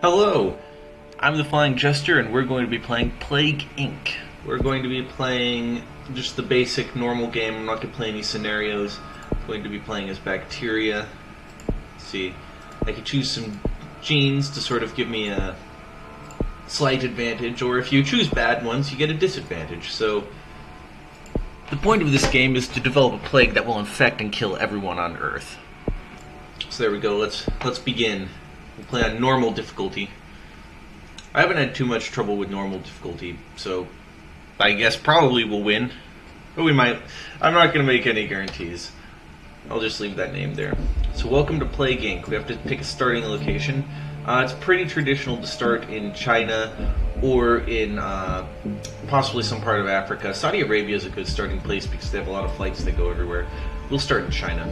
Hello, I'm the Flying Jester, and we're going to be playing Plague Inc. We're going to be playing just the basic normal game. I'm not going to play any scenarios. I'm going to be playing as bacteria. Let's see, I could choose some genes to sort of give me a slight advantage, or if you choose bad ones, you get a disadvantage. So the point of this game is to develop a plague that will infect and kill everyone on Earth. So there we go. Let's begin. We'll play on normal difficulty. I haven't had too much trouble with normal difficulty, so I guess probably we'll win. But we might. I'm not going to make any guarantees. I'll just leave that name there. So welcome to Plague Inc. We have to pick a starting location. It's pretty traditional to start in China or in possibly some part of Africa. Saudi Arabia is a good starting place because they have a lot of flights that go everywhere. We'll start in China.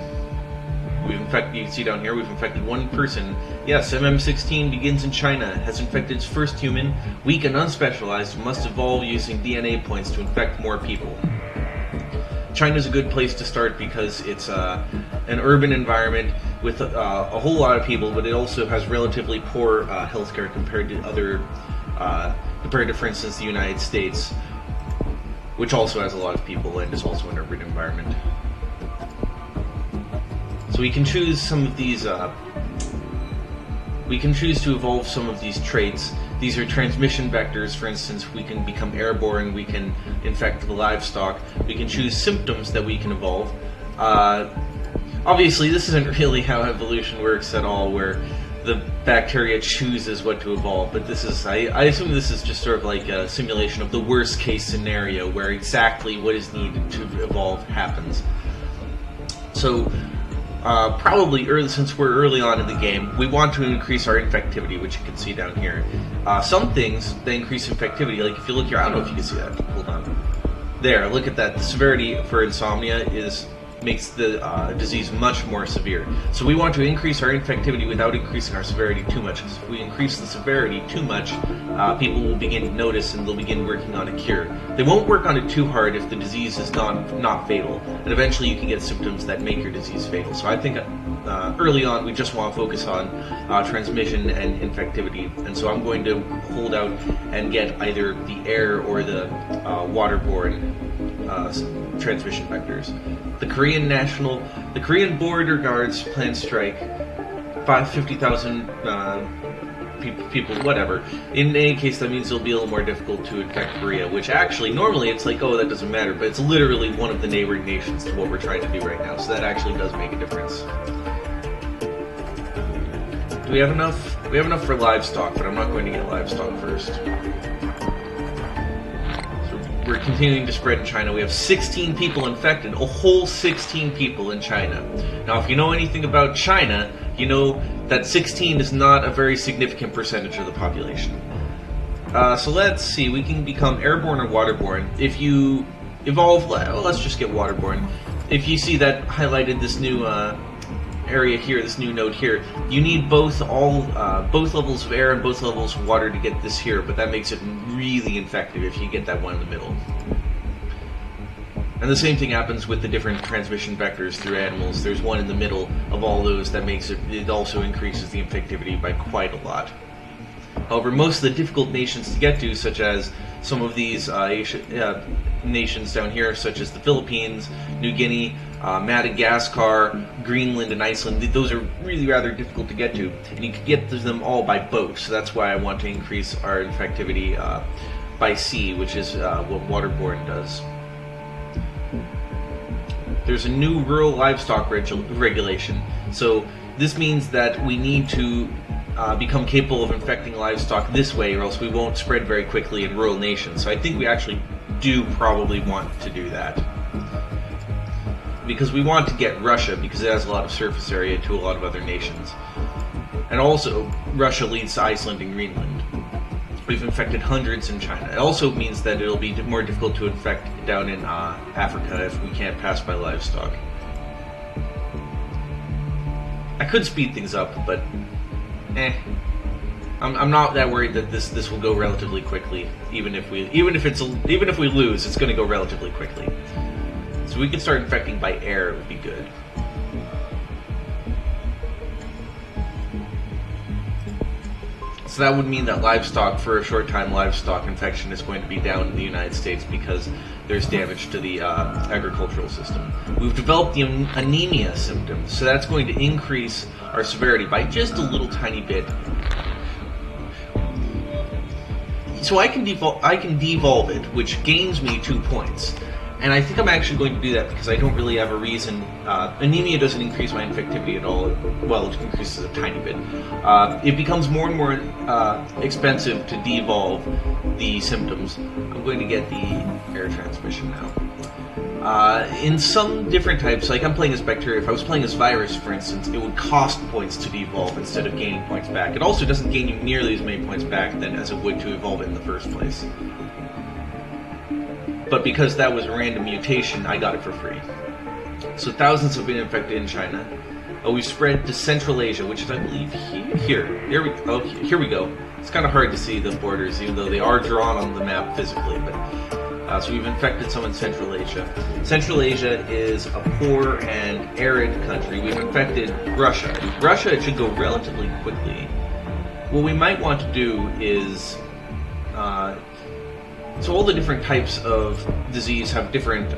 You can see down here, we've infected one person. Yes, MM16 begins in China, has infected its first human, weak and unspecialized, must evolve using DNA points to infect more people. China's a good place to start because it's an urban environment with a whole lot of people, but it also has relatively poor healthcare compared to for instance, the United States, which also has a lot of people and is also an urban environment. So we can choose some of these, we can choose to evolve some of these traits. These are transmission vectors. For instance, we can become airborne, we can infect the livestock, we can choose symptoms that we can evolve. Obviously, this isn't really how evolution works at all, where the bacteria chooses what to evolve, but this is, I assume this is just sort of like a simulation of the worst case scenario, where exactly what is needed to evolve happens. So, probably since we're early on in the game, we want to increase our infectivity, which you can see down here. Some things, they increase infectivity, like if you look here, I don't know if you can see that, hold on. There, look at that, the severity for insomnia makes the disease much more severe. So we want to increase our infectivity without increasing our severity too much, because if we increase the severity too much, people will begin to notice and they'll begin working on a cure. They won't work on it too hard if the disease is not fatal, and eventually you can get symptoms that make your disease fatal. So I think early on we just want to focus on transmission and infectivity, and so I'm going to hold out and get either the air or the waterborne transmission vectors. The Korean border guards plan strike. 50,000 people, whatever. In any case, that means it'll be a little more difficult to infect Korea, which actually, normally it's like, oh, that doesn't matter, but it's literally one of the neighboring nations to what we're trying to do right now, so that actually does make a difference. Do we have enough? We have enough for livestock, but I'm not going to get livestock first. We're continuing to spread in China. We have 16 people infected, a whole 16 people in China. Now, if you know anything about China, you know that 16 is not a very significant percentage of the population. So let's see, we can become airborne or waterborne. If you evolve, well, let's just get waterborne. If you see that highlighted this new area here, this new node here, you need both levels of air and both levels of water to get this here, but that makes it really infective if you get that one in the middle. And the same thing happens with the different transmission vectors through animals. There's one in the middle of all those that makes it also increases the infectivity by quite a lot. However, most of the difficult nations to get to, such as some of these nations down here, such as the Philippines, New Guinea, Madagascar, Greenland, and Iceland, those are really rather difficult to get to, and you can get to them all by boat, so that's why I want to increase our infectivity by sea, which is what waterborne does. There's a new rural livestock regulation, so this means that we need to become capable of infecting livestock this way, or else we won't spread very quickly in rural nations. So I think we actually do probably want to do that, because we want to get Russia, because it has a lot of surface area to a lot of other nations. And also, Russia leads to Iceland and Greenland. We've infected hundreds in China. It also means that it'll be more difficult to infect down in Africa if we can't pass by livestock. I could speed things up, but I'm not that worried that this will go relatively quickly. Even if we lose, it's going to go relatively quickly. So we could start infecting by air. It would be good. So that would mean that livestock, for a short time, livestock infection is going to be down in the United States because there's damage to the agricultural system. We've developed the anemia symptoms, so that's going to increase our severity by just a little tiny bit. So I can devolve it, which gains me 2 points. And I think I'm actually going to do that because I don't really have a reason. Anemia doesn't increase my infectivity at all. Well, it increases a tiny bit. It becomes more and more expensive to devolve the symptoms. I'm going to get the air transmission now. In some different types, like I'm playing as bacteria, if I was playing as virus, for instance, it would cost points to devolve instead of gaining points back. It also doesn't gain you nearly as many points back than as it would to evolve it in the first place. But because that was a random mutation, I got it for free. So thousands have been infected in China. We've spread to Central Asia, which is, I believe, here. Here we go. It's kind of hard to see the borders, even though they are drawn on the map physically. But so we've infected some in Central Asia. Central Asia is a poor and arid country. We've infected Russia. Russia, it should go relatively quickly. What we might want to do is... So all the different types of disease have different,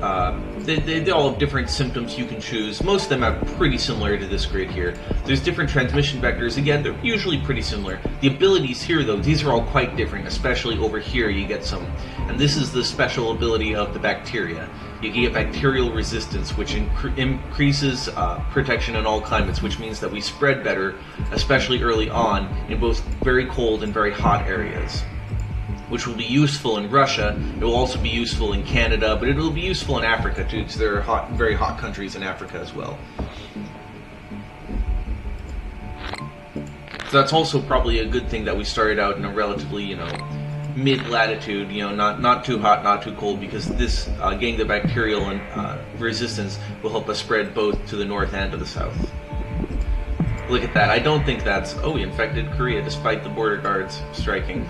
they all have different symptoms you can choose. Most of them are pretty similar to this grid here. There's different transmission vectors. Again, they're usually pretty similar. The abilities here, though, these are all quite different, especially over here you get some. And this is the special ability of the bacteria. You can get bacterial resistance, which increases protection in all climates, which means that we spread better, especially early on, in both very cold and very hot areas, which will be useful in Russia. It will also be useful in Canada, but it will be useful in Africa too, because there are very hot countries in Africa as well. So that's also probably a good thing that we started out in a relatively, mid-latitude, not too hot, not too cold, because this getting the bacterial and resistance will help us spread both to the north and to the south. Look at that. I don't think that's... Oh, we infected Korea despite the border guards striking.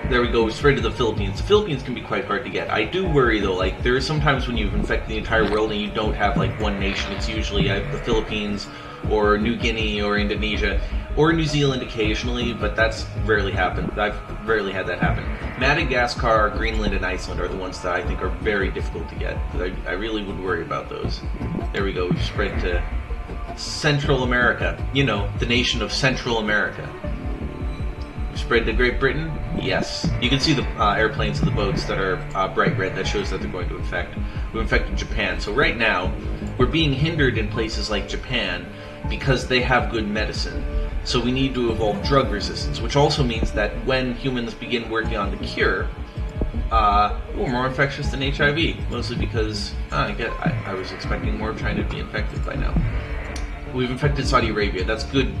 There we go, we spread to the Philippines. The Philippines can be quite hard to get. I do worry though, like there are some times when you've infected the entire world and you don't have like one nation. It's usually the Philippines or New Guinea or Indonesia or New Zealand occasionally, but that's rarely happened. I've rarely had that happen. Madagascar, Greenland, and Iceland are the ones that I think are very difficult to get. I really would worry about those. There we go, we've spread to Central America. The nation of Central America. Spread to Great Britain? Yes. You can see the airplanes and the boats that are bright red. That shows that they're going to infect. We've infected Japan. So right now, we're being hindered in places like Japan because they have good medicine. So we need to evolve drug resistance, which also means that when humans begin working on the cure, we're more infectious than HIV. Mostly because I was expecting more of China to be infected by now. We've infected Saudi Arabia. That's good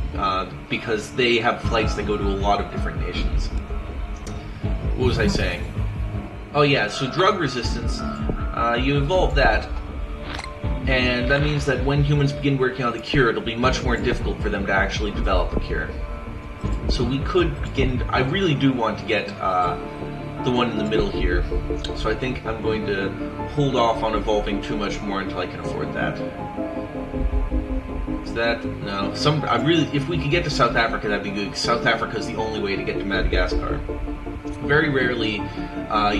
because they have flights that go to a lot of different nations. What was I saying? Oh yeah, so drug resistance, you evolve that, and that means that when humans begin working on the cure, it'll be much more difficult for them to actually develop a cure. So we could begin... I really do want to get the one in the middle here, so I think I'm going to hold off on evolving too much more until I can afford that. No. If we could get to South Africa, that'd be good, because South Africa is the only way to get to Madagascar. Very rarely,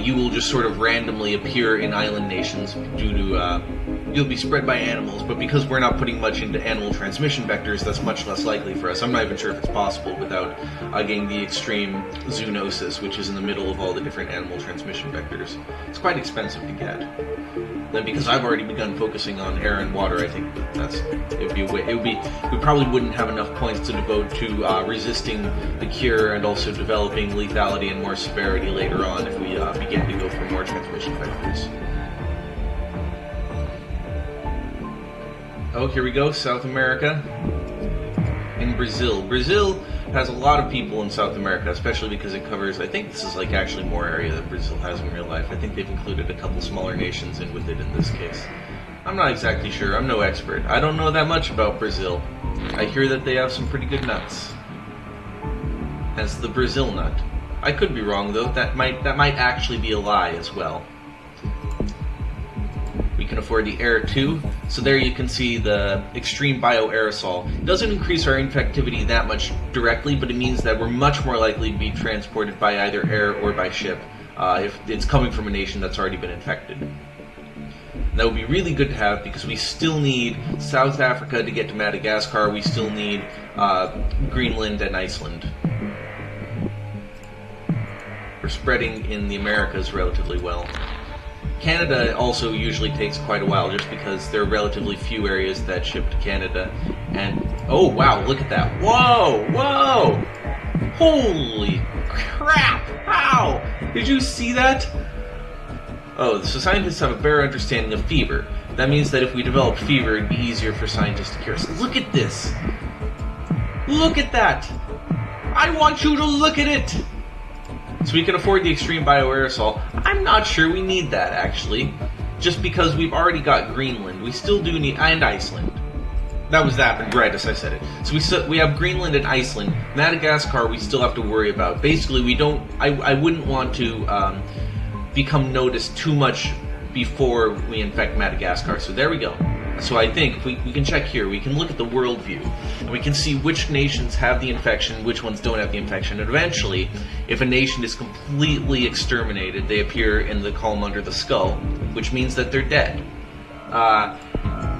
you will just sort of randomly appear in island nations due to, you'll be spread by animals, but because we're not putting much into animal transmission vectors, that's much less likely for us. I'm not even sure if it's possible without getting the extreme zoonosis, which is in the middle of all the different animal transmission vectors. It's quite expensive to get. Then because I've already begun focusing on air and water, I think we probably wouldn't have enough points to devote to resisting the cure and also developing lethality and more severity later on if we begin to go for more transmission vectors. Oh, here we go, South America and Brazil. Brazil has a lot of people in South America, especially because it covers, I think this is like actually more area than Brazil has in real life. I think they've included a couple smaller nations in with it in this case. I'm not exactly sure, I'm no expert. I don't know that much about Brazil. I hear that they have some pretty good nuts. Hence the Brazil nut. I could be wrong though, that might actually be a lie as well. We we can afford the air too. So there you can see the extreme bioaerosol. It doesn't increase our infectivity that much directly, but it means that we're much more likely to be transported by either air or by ship if it's coming from a nation that's already been infected. And that would be really good to have because we still need South Africa to get to Madagascar. We still need Greenland and Iceland. We're spreading in the Americas relatively well. Canada also usually takes quite a while just because there are relatively few areas that ship to Canada. And, oh wow, look at that. Whoa, whoa! Holy crap! How? Did you see that? Oh, so scientists have a better understanding of fever. That means that if we develop fever, it'd be easier for scientists to cure us. Look at this! Look at that! I want you to look at it! So we can afford the extreme bioaerosol. I'm not sure we need that, actually. Just because we've already got Greenland. We still do need... and Iceland. That was that, right as I said it. So we have Greenland and Iceland. Madagascar we still have to worry about. Basically, we don't... I wouldn't want to become noticed too much before we infect Madagascar. So there we go. So I think if we can check here, we can look at the world view, and we can see which nations have the infection, which ones don't have the infection, and eventually, if a nation is completely exterminated, they appear in the column under the skull, which means that they're dead.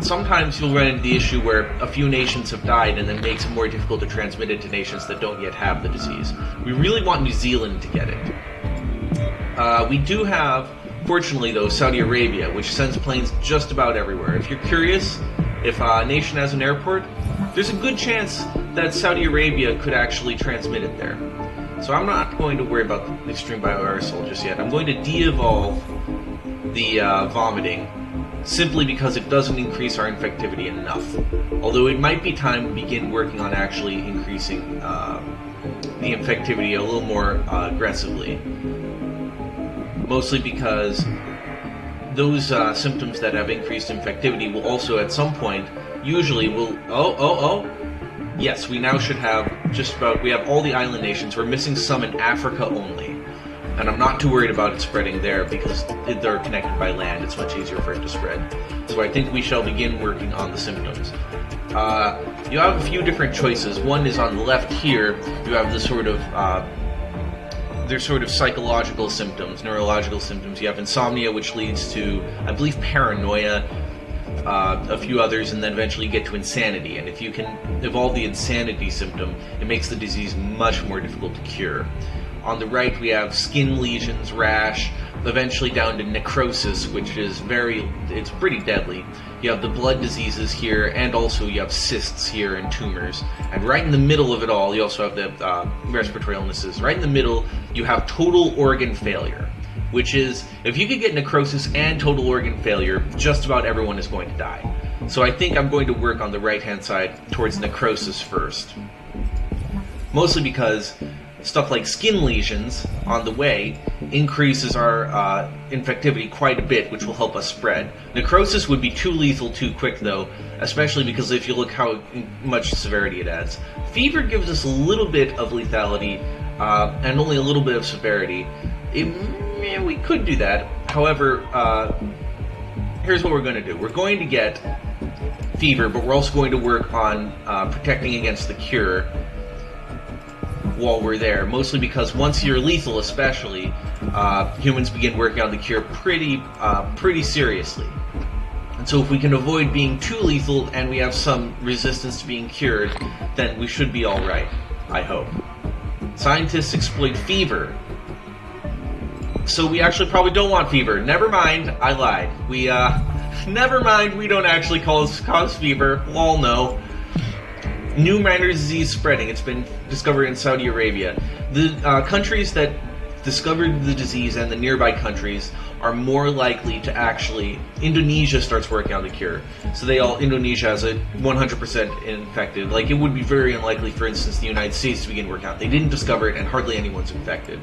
Sometimes you'll run into the issue where a few nations have died, and it makes it more difficult to transmit it to nations that don't yet have the disease. We really want New Zealand to get it. We do have... Fortunately, though, Saudi Arabia, which sends planes just about everywhere. If you're curious, if a nation has an airport, there's a good chance that Saudi Arabia could actually transmit it there. So I'm not going to worry about the extreme bioaerosol just yet. I'm going to de-evolve the vomiting simply because it doesn't increase our infectivity enough. Although it might be time to begin working on actually increasing the infectivity a little more aggressively. Mostly because those symptoms that have increased infectivity will also at some point, usually will... Yes, we now should have just about... We have all the island nations. We're missing some in Africa only. And I'm not too worried about it spreading there because they're connected by land. It's much easier for it to spread. So I think we shall begin working on the symptoms. You have a few different choices. One is on the left here. You have the sort of... They're sort of psychological symptoms, neurological symptoms. You have insomnia, which leads to, I believe, paranoia, a few others, and then eventually you get to insanity. And if you can evolve the insanity symptom, it makes the disease much more difficult to cure. On the right, we have skin lesions, rash, eventually down to necrosis, which is it's pretty deadly. You have the blood diseases here, and also you have cysts here and tumors. And right in the middle of it all, you also have the respiratory illnesses. Right in the middle, you have total organ failure, which is, if you could get necrosis and total organ failure, just about everyone is going to die. So I think I'm going to work on the right-hand side towards necrosis first. Mostly because stuff like skin lesions on the way increases our infectivity quite a bit, which will help us spread. Necrosis would be too lethal too quick, though, especially because if you look how much severity it adds. Fever gives us a little bit of lethality and only a little bit of severity. We could do that. However, here's what we're going to do. We're going to get fever, but we're also going to work on protecting against the cure while we're there, mostly because once you're lethal especially, humans begin working on the cure pretty seriously. And so if we can avoid being too lethal and we have some resistance to being cured, then we should be alright, I hope. Scientists exploit fever. So we actually probably don't want fever. Never mind, I lied. Never mind, we don't actually cause fever. Lol, no. New minor disease spreading. It's been discovered in Saudi Arabia. The countries that discovered the disease and the nearby countries are more likely to actually... Indonesia starts working on the cure. So Indonesia has a 100% infected. Like, it would be very unlikely, for instance, the United States to begin working on it. They didn't discover it and hardly anyone's infected.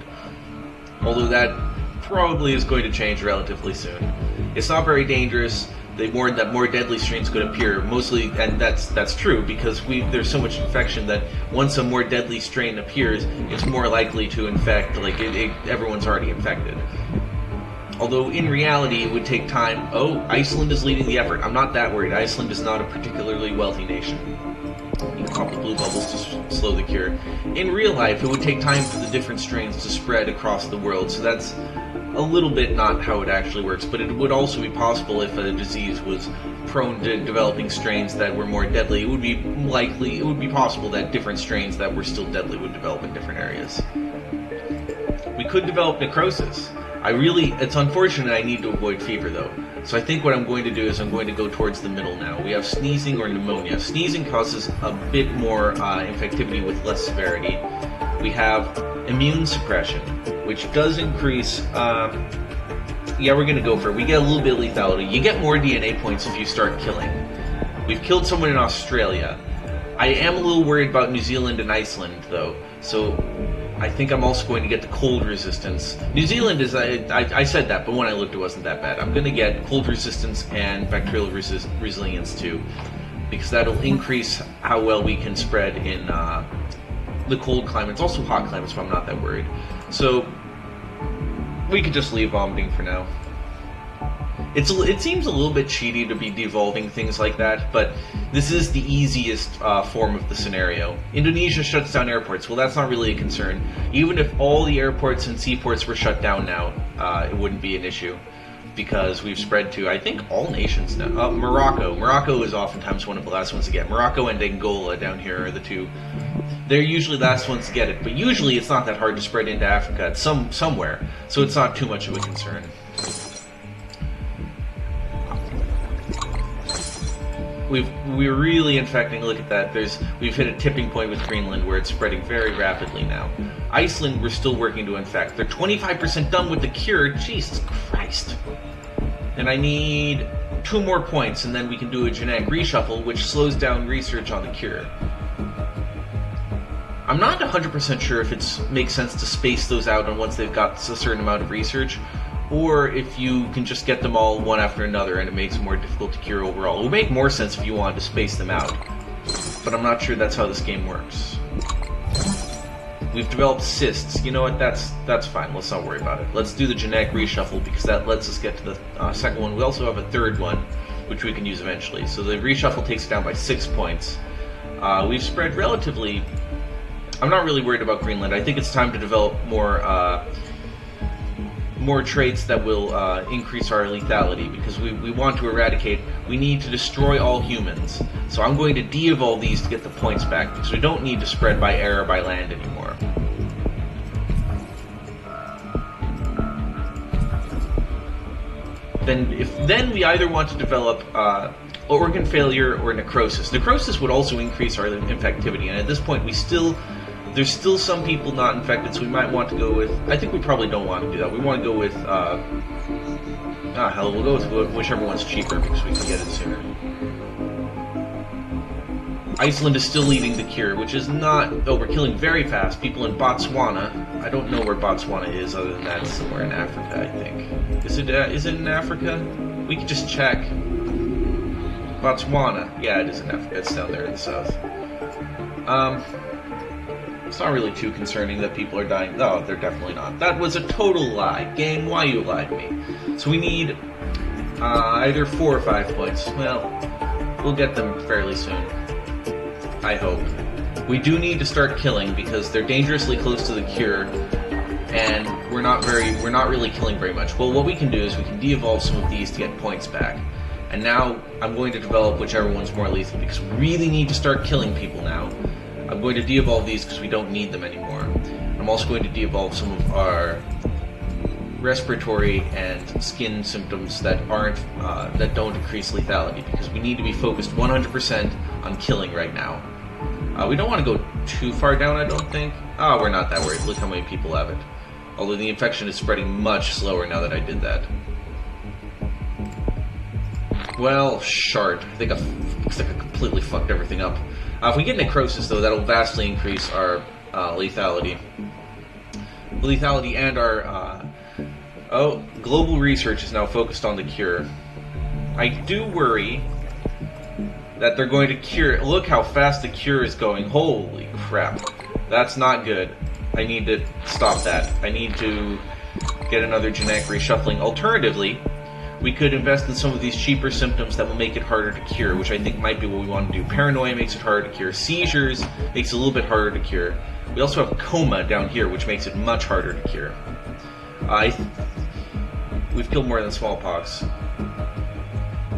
Although that probably is going to change relatively soon. It's not very dangerous. They warned that more deadly strains could appear, mostly, and that's true, because there's so much infection that once a more deadly strain appears, it's more likely to infect, like, everyone's already infected. Although in reality it would take time. Oh, Iceland is leading the effort. I'm not that worried. Iceland is not a particularly wealthy nation. You can pop the blue bubbles to slow the cure. In real life, it would take time for the different strains to spread across the world, so that's a little bit not how it actually works, but it would also be possible if a disease was prone to developing strains that were more deadly. It would be possible that different strains that were still deadly would develop in different areas. We could develop necrosis. It's unfortunate I need to avoid fever though. So I think what I'm going to do is I'm going to go towards the middle now. We have sneezing or pneumonia. Sneezing causes a bit more infectivity with less severity. We have immune suppression, which does increase, yeah, we're going to go for it. We get a little bit of lethality. You get more DNA points if you start killing. We've killed someone in Australia. I am a little worried about New Zealand and Iceland, though, so I think I'm also going to get the cold resistance. New Zealand is, I said that, but when I looked it wasn't that bad. I'm going to get cold resistance and bacterial resilience too, because that'll increase how well we can spread in the cold climates, also hot climates, but I'm not that worried. So we could just leave vomiting for now. It seems a little bit cheaty to be devolving things like that, but this is the easiest form of the scenario. Indonesia shuts down airports. Well, that's not really a concern. Even if all the airports and seaports were shut down now, it wouldn't be an issue, because we've spread to, I think, all nations now. Morocco. Morocco is oftentimes one of the last ones to get. Morocco and Angola down here are the two. They're usually the last ones to get it, but usually it's not that hard to spread into Africa. It's somewhere, so it's not too much of a concern. We're really infecting. Look at that. We've hit a tipping point with Greenland where it's spreading very rapidly now. Iceland, we're still working to infect. They're 25% done with the cure. Jesus Christ. And I need 2 more points, and then we can do a genetic reshuffle, which slows down research on the cure. I'm not 100% sure if it makes sense to space those out on once they've got a certain amount of research, or if you can just get them all one after another and it makes it more difficult to cure overall. It would make more sense if you wanted to space them out, but I'm not sure that's how this game works. We've developed cysts. You know what, that's fine, let's not worry about it. Let's do the genetic reshuffle because that lets us get to the second one. We also have a third one, which we can use eventually. So the reshuffle takes it down by 6 points. We've spread relatively... I'm not really worried about Greenland. I think it's time to develop more traits that will increase our lethality, because we want to eradicate. We need to destroy all humans. So I'm going to de-evolve these to get the points back, because we don't need to spread by air or by land anymore. Then we either want to develop organ failure or necrosis. Necrosis would also increase our infectivity, and at this point there's still some people not infected, so we might want to go with... I think we probably don't want to do that. We want to go with... hell, we'll go with whichever one's cheaper, because we can get it sooner. Iceland is still leading the cure, which is not... Oh, we're killing very fast. People in Botswana. I don't know where Botswana is, other than that, it's somewhere in Africa, I think. Is it in Africa? We can just check. Botswana. Yeah, it is in Africa. It's down there in the south. It's not really too concerning that people are dying. No, they're definitely not. That was a total lie. Game, why you lied to me? So we need either 4 or 5 points. Well, we'll get them fairly soon. I hope. We do need to start killing because they're dangerously close to the cure, and we're not really killing very much. Well, what we can do is we can de-evolve some of these to get points back. And now I'm going to develop whichever one's more lethal, because we really need to start killing people now. I'm going to de-evolve these because we don't need them anymore. I'm also going to de-evolve some of our respiratory and skin symptoms that don't increase lethality, because we need to be focused 100% on killing right now. We don't want to go too far down, I don't think. Oh, we're not that worried. Look how many people have it. Although the infection is spreading much slower now that I did that. Well, shard. I think looks like I completely fucked everything up. If we get necrosis, though, that'll vastly increase our lethality. Lethality and our... global research is now focused on the cure. I do worry that they're going to cure... Look how fast the cure is going. Holy crap. That's not good. I need to stop that. I need to get another genetic reshuffling. Alternatively, we could invest in some of these cheaper symptoms that will make it harder to cure, which I think might be what we want to do. Paranoia makes it harder to cure. Seizures makes it a little bit harder to cure. We also have coma down here, which makes it much harder to cure. We've killed more than smallpox.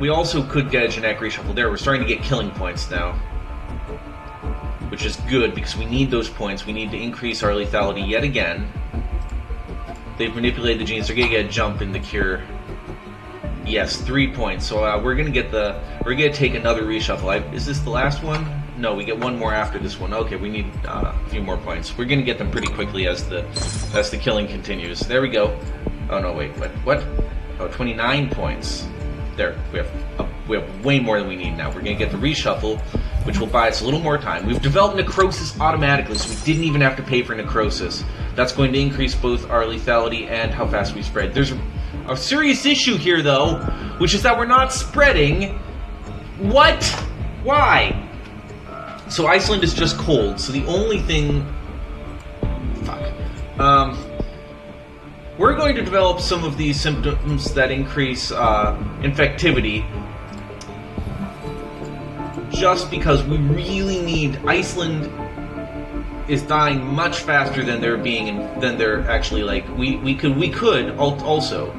We also could get a genetic reshuffle there. We're starting to get killing points now, which is good because we need those points. We need to increase our lethality yet again. They've manipulated the genes. They're going to get a jump in the cure. Yes, 3 points. So we're gonna take another reshuffle. Is this the last one? No, we get one more after this one. Okay, we need a few more points. We're gonna get them pretty quickly as the killing continues. There we go. Oh no, wait, what? Oh, 29 points. There, we have way more than we need now. We're gonna get the reshuffle, which will buy us a little more time. We've developed necrosis automatically, so we didn't even have to pay for necrosis. That's going to increase both our lethality and how fast we spread. There's a serious issue here, though, which is that we're not spreading. What? Why? So Iceland is just cold, so the only thing... Fuck. We're going to develop some of these symptoms that increase infectivity, just because we really need... Iceland is dying much faster than they're actually, like... We could also...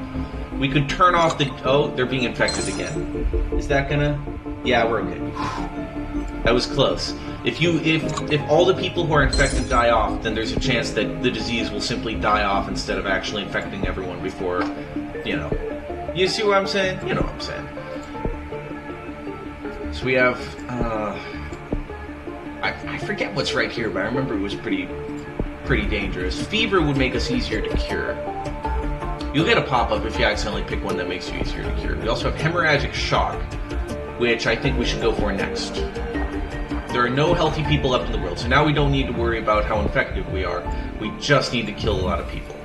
We could turn off the... Oh, they're being infected again. Is that gonna... Yeah, we're okay. That was close. If all the people who are infected die off, then there's a chance that the disease will simply die off instead of actually infecting everyone before, you know. You see what I'm saying? You know what I'm saying. So we have... I forget what's right here, but I remember it was pretty dangerous. Fever would make us easier to cure. You'll get a pop-up if you accidentally pick one that makes you easier to cure. We also have hemorrhagic shock, which I think we should go for next. There are no healthy people left in the world, so now we don't need to worry about how infected we are. We just need to kill a lot of people.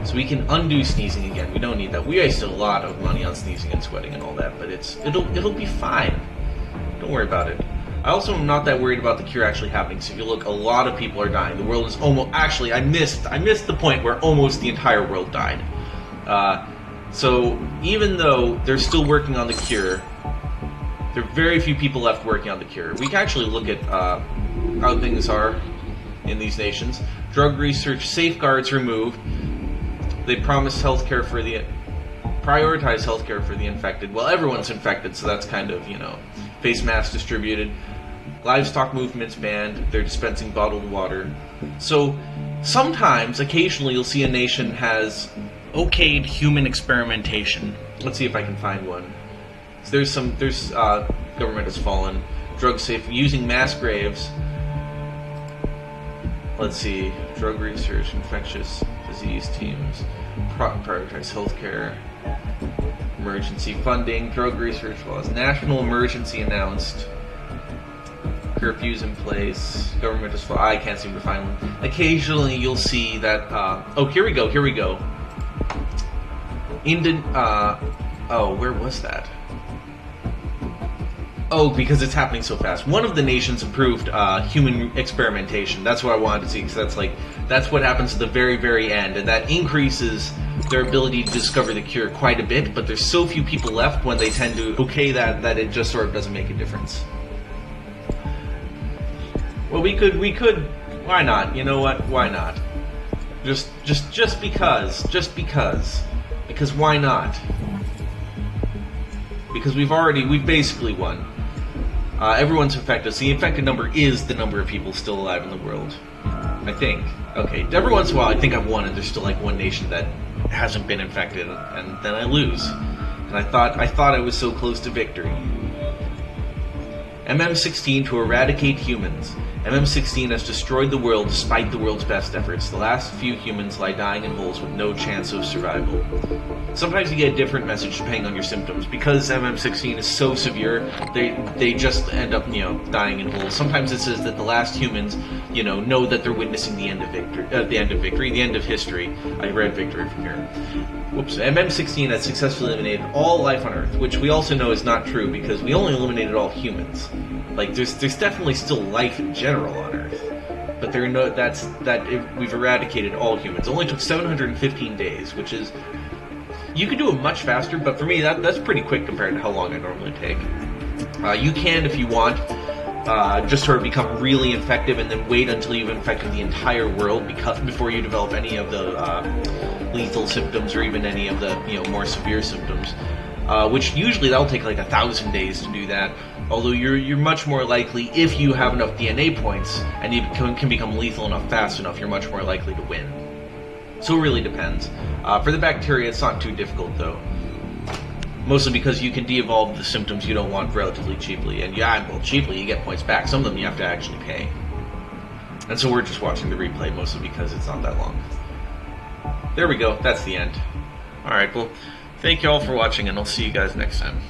So we can undo sneezing again. We don't need that. We wasted a lot of money on sneezing and sweating and all that, but it'll be fine. Don't worry about it. I also am not that worried about the cure actually happening. So if you look, a lot of people are dying. The world is almost... Actually, I missed the point where almost the entire world died. So even though they're still working on the cure, there are very few people left working on the cure. We can actually look at how things are in these nations. Drug research, safeguards removed. They promise healthcare for the... Prioritize healthcare for the infected. Well, everyone's infected, so that's kind of, you know... Face masks distributed. Livestock movements banned. They're dispensing bottled water. So, sometimes, occasionally, you'll see a nation has okayed human experimentation. Let's see if I can find one. So there's government has fallen. Drug safe, using mass graves. Let's see, drug research, infectious disease teams, prioritize healthcare, emergency funding, drug research laws, national emergency announced, curfews in place, government is full. I can't seem to find one. Occasionally you'll see that, oh, here we go. Oh, where was that? Oh, because it's happening so fast. One of the nations approved human experimentation. That's what I wanted to see, because that's what happens at the very, very end, and that increases their ability to discover the cure quite a bit, but there's so few people left when they tend to okay that it just sort of doesn't make a difference. Well, we could, why not? You know what? Why not? Just because. Because why not? Because we've basically won. Everyone's infected, so the infected number is the number of people still alive in the world. I think. Okay, every once in a while I think I've won and there's still like one nation that hasn't been infected, and then I lose. And I thought I was so close to victory. MM16 to eradicate humans. MM16 has destroyed the world despite the world's best efforts. The last few humans lie dying in holes with no chance of survival. Sometimes you get a different message depending on your symptoms. Because MM16 is so severe, they just end up, dying in holes. Sometimes it says that the last humans, know that they're witnessing the end of victory, the end of history. I read victory from here. Whoops. MM16 has successfully eliminated all life on Earth, which we also know is not true because we only eliminated all humans. Like, there's definitely still life in general on Earth. but we've eradicated all humans. It only took 715 days, which is, you could do it much faster, but for me that's pretty quick compared to how long I normally take. You can, if you want, just sort of become really infective and then wait until you've infected the entire world before you develop any of the lethal symptoms or even any of the more severe symptoms. Which usually that'll take like 1,000 days to do that. Although you're much more likely, if you have enough DNA points and you can become lethal enough fast enough, you're much more likely to win. So it really depends. For the bacteria, it's not too difficult though. Mostly because you can de-evolve the symptoms you don't want relatively cheaply. And yeah, well, cheaply, you get points back. Some of them you have to actually pay. And so we're just watching the replay mostly because it's not that long. There we go, that's the end. Alright, well, thank you all for watching and I'll see you guys next time.